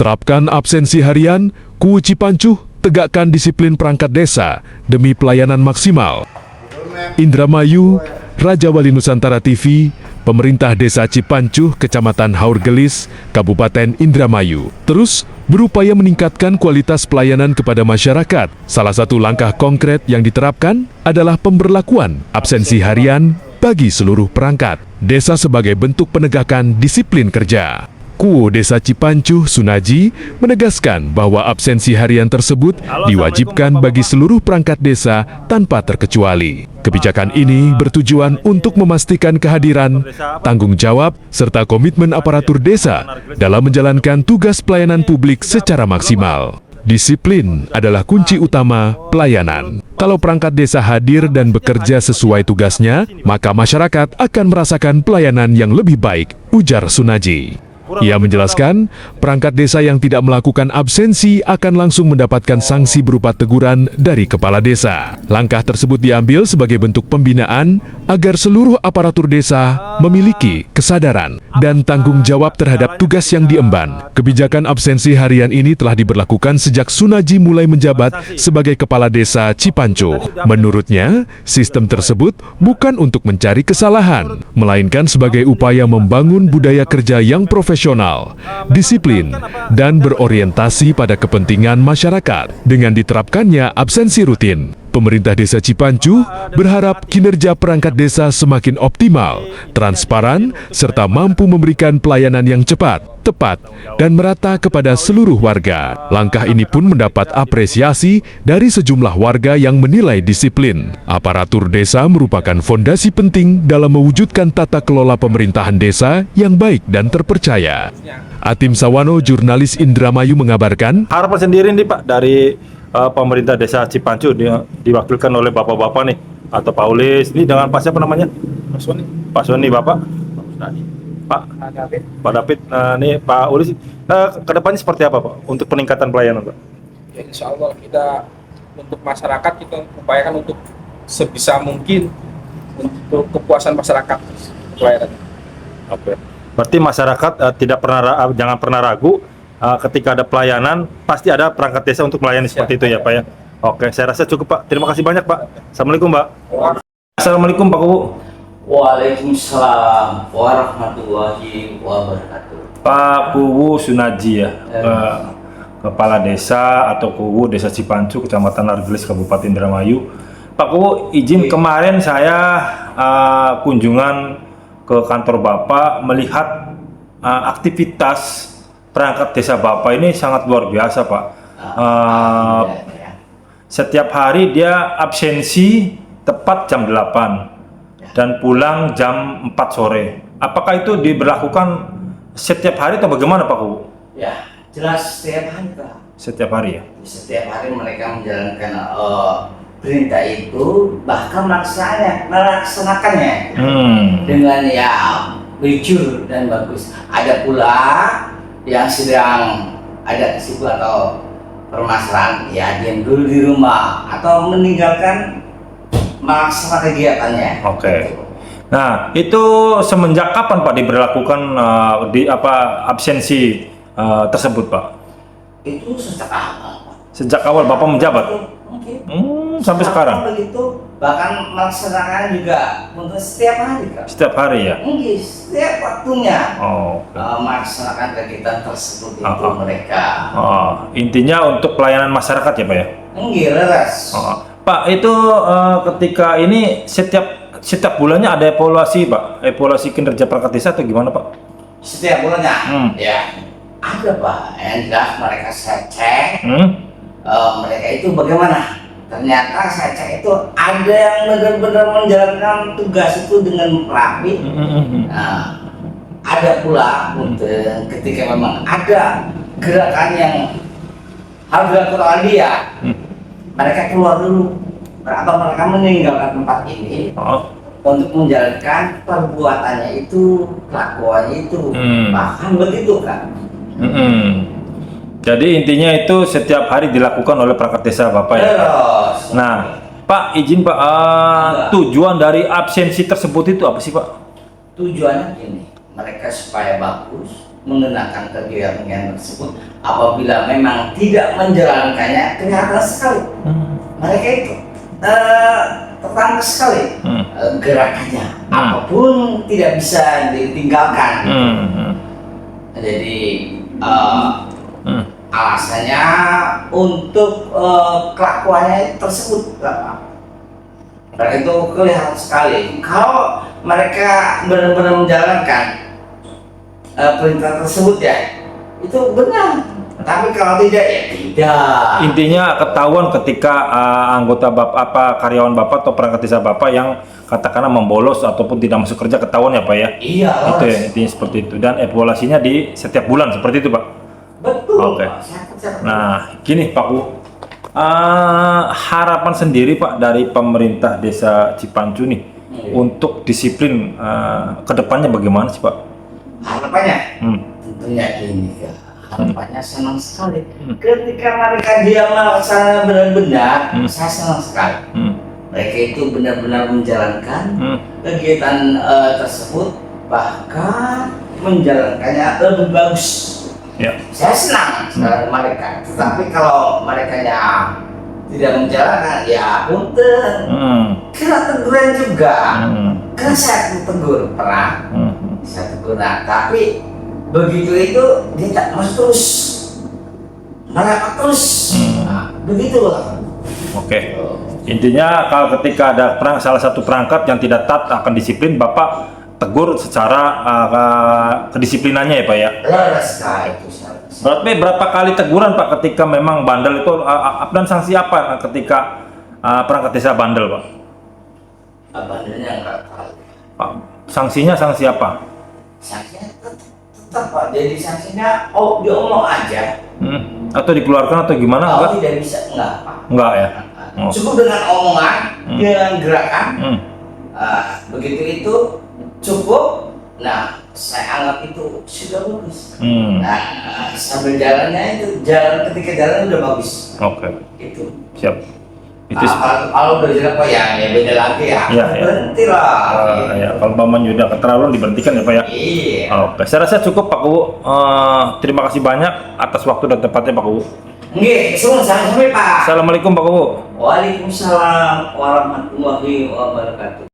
Terapkan absensi harian, Kuwu Cipancuh, tegakkan disiplin perangkat desa demi pelayanan maksimal. Indramayu, Raja Wali Nusantara TV, Pemerintah Desa Cipancuh, Kecamatan Haurgelis, Kabupaten Indramayu, terus berupaya meningkatkan kualitas pelayanan kepada masyarakat. Salah satu langkah konkret yang diterapkan adalah pemberlakuan absensi harian bagi seluruh perangkat desa sebagai bentuk penegakan disiplin kerja. Kuwu Desa Cipancuh Sunaji menegaskan bahwa absensi harian tersebut diwajibkan bagi seluruh perangkat desa tanpa terkecuali. Kebijakan ini bertujuan untuk memastikan kehadiran, tanggung jawab, serta komitmen aparatur desa dalam menjalankan tugas pelayanan publik secara maksimal. Disiplin adalah kunci utama pelayanan. Kalau perangkat desa hadir dan bekerja sesuai tugasnya, maka masyarakat akan merasakan pelayanan yang lebih baik, ujar Sunaji. Ia menjelaskan, perangkat desa yang tidak melakukan absensi akan langsung mendapatkan sanksi berupa teguran dari kepala desa. Langkah tersebut diambil sebagai bentuk pembinaan agar seluruh aparatur desa memiliki kesadaran dan tanggung jawab terhadap tugas yang diemban. Kebijakan absensi harian ini telah diberlakukan sejak Sunaji mulai menjabat sebagai kepala desa Cipancuh. Menurutnya, sistem tersebut bukan untuk mencari kesalahan, melainkan sebagai upaya membangun budaya kerja yang profesional, disiplin, dan berorientasi pada kepentingan masyarakat. Dengan diterapkannya absensi rutin, pemerintah desa Cipancuh berharap kinerja perangkat desa semakin optimal, transparan, serta mampu memberikan pelayanan yang cepat, tepat, dan merata kepada seluruh warga. Langkah ini pun mendapat apresiasi dari sejumlah warga yang menilai disiplin. Aparatur desa merupakan fondasi penting dalam mewujudkan tata kelola pemerintahan desa yang baik dan terpercaya. Atim Sawano, jurnalis Indramayu, mengabarkan, harapan sendiri nih Pak dari pemerintah desa Cipancuh diwakilkan oleh bapak-bapak nih atau Pak Ulis ini dengan Pak siapa namanya? Pak Soni Bapak. Pak David, nih Pak Ulis, kedepannya seperti apa Pak untuk peningkatan pelayanan Pak? Ya, insya Allah kita untuk masyarakat kita upayakan untuk sebisa mungkin untuk kepuasan masyarakat pelayanan. Oke. Berarti masyarakat jangan pernah ragu ketika ada pelayanan pasti ada perangkat desa untuk melayani seperti itu ya Pak ya. Oke, saya rasa cukup Pak. Terima kasih banyak Pak. Assalamualaikum Pak. Assalamualkum Pak Kuwu. Waalaikumsalam warahmatullahi wabarakatuh. Pak Kuwu Sunaji ya, Kepala Desa atau Kuwu Desa Cipancuh, Kecamatan Haurgelis, Kabupaten Indramayu. Pak Kuwu, izin kemarin saya kunjungan ke kantor Bapak melihat aktivitas perangkat desa Bapak ini sangat luar biasa Pak. Setiap hari dia absensi tepat jam 8 dan pulang jam 4 sore. Apakah itu diberlakukan setiap hari atau bagaimana Pak Kuwu? Ya, jelas setiap hari Pak. Setiap hari ya? Setiap hari mereka menjalankan perintah itu, bahkan melaksanakannya dengan ya jujur dan bagus. Ada pula yang sedang ada kesibukan atau permasalahan, ya diam dulu di rumah atau meninggalkan melaksanakan kegiatannya. Oke. Nah, itu semenjak kapan Pak diberlakukan absensi tersebut Pak? Itu sejak awal Pak. Sejak awal Bapak menjabat? Sampai sekarang? Begitu, bahkan melaksanakan juga untuk setiap hari Kak. Setiap hari ya? Mungkin setiap waktunya melaksanakan kegiatan tersebut itu mereka. Intinya untuk pelayanan masyarakat ya Pak ya? Mungkin leres. Pak, itu ketika ini setiap bulannya ada evaluasi Pak? Evaluasi kinerja perangkat desa atau gimana Pak? Setiap bulannya? Ya, ada Pak. Yang jelas mereka saya cek, mereka itu bagaimana? Ternyata saya cek itu ada yang benar-benar menjalankan tugas itu dengan rapi. Nah, ada pula ketika memang ada gerakan yang harus dilakukan dia, mereka keluar dulu atau mereka meninggalkan tempat ini untuk menjalankan perbuatannya itu, kelakuannya itu, bahkan begitu kan. Jadi intinya itu setiap hari dilakukan oleh perangkat desa Bapak ya? Nah Pak, izin Pak, tujuan dari absensi tersebut itu apa sih Pak? Tujuannya gini, mereka supaya bagus, mengenakan kegiatan tersebut apabila memang tidak menjalankannya kelihatan sekali mereka itu tertangkap sekali gerakannya apapun tidak bisa ditinggalkan jadi alasannya untuk kelakuannya tersebut mereka itu kelihatan sekali kalau mereka benar-benar menjalankan perintah tersebut ya itu benar tapi kalau tidak ya tidak Intinya ketahuan ketika anggota bapak karyawan bapak atau perangkat desa bapak yang katakanlah membolos ataupun tidak masuk kerja ketahuan ya Pak ya. iya Itu ya, intinya seperti itu dan evaluasinya di setiap bulan seperti itu Pak. betul Oke. Nah gini Pak Bu, harapan sendiri Pak dari pemerintah desa Cipancu nih untuk disiplin kedepannya bagaimana sih Pak? harapannya tentunya ini ya harapannya senang sekali ketika mereka dia melaksanakan benar-benar saya senang sekali mereka itu benar-benar menjalankan kegiatan tersebut bahkan menjalankannya lebih bagus Ya. saya senang dengan mereka tetapi kalau mereka tidak menjalankan ya punten kena teguran juga kan saya tegur pernah saya tegur tapi begitu itu dia tak mau terus merapat terus begitu lah Oke. Intinya kalau ketika ada salah satu perangkat yang tidak taat akan disiplin, Bapak tegur secara kedisiplinannya ya Pak ya. sekali itu Berarti berapa kali teguran Pak ketika memang bandel itu dan sanksi apa ketika perangkat desa bandel Pak? bandelnya nggak tahu Pak, sanksinya sanksi apa? sanksinya tetap Pak jadi sanksinya diomong aja Atau dikeluarkan atau gimana? Enggak? tidak bisa enggak Pak Enggak ya? Oh. cukup dengan omongan dengan gerakan begitu itu cukup nah saya anggap itu sudah bagus nah sambil jalannya itu jalan ketika jalan udah bagus Oke. itu Siap. Itu kalau udah jalan Pak ya beda lagi ya Iya, iya. berhenti lah ya, kalau paman udah keterlaluan diberhentikan ya Pak ya. iya Oke, saya rasa cukup Pak Kubu. Terima kasih banyak atas waktu dan tempatnya Pak Kubu. nggih sampai Pak Assalamualaikum Pak Kubu. Waalaikumsalam warahmatullahi wabarakatuh.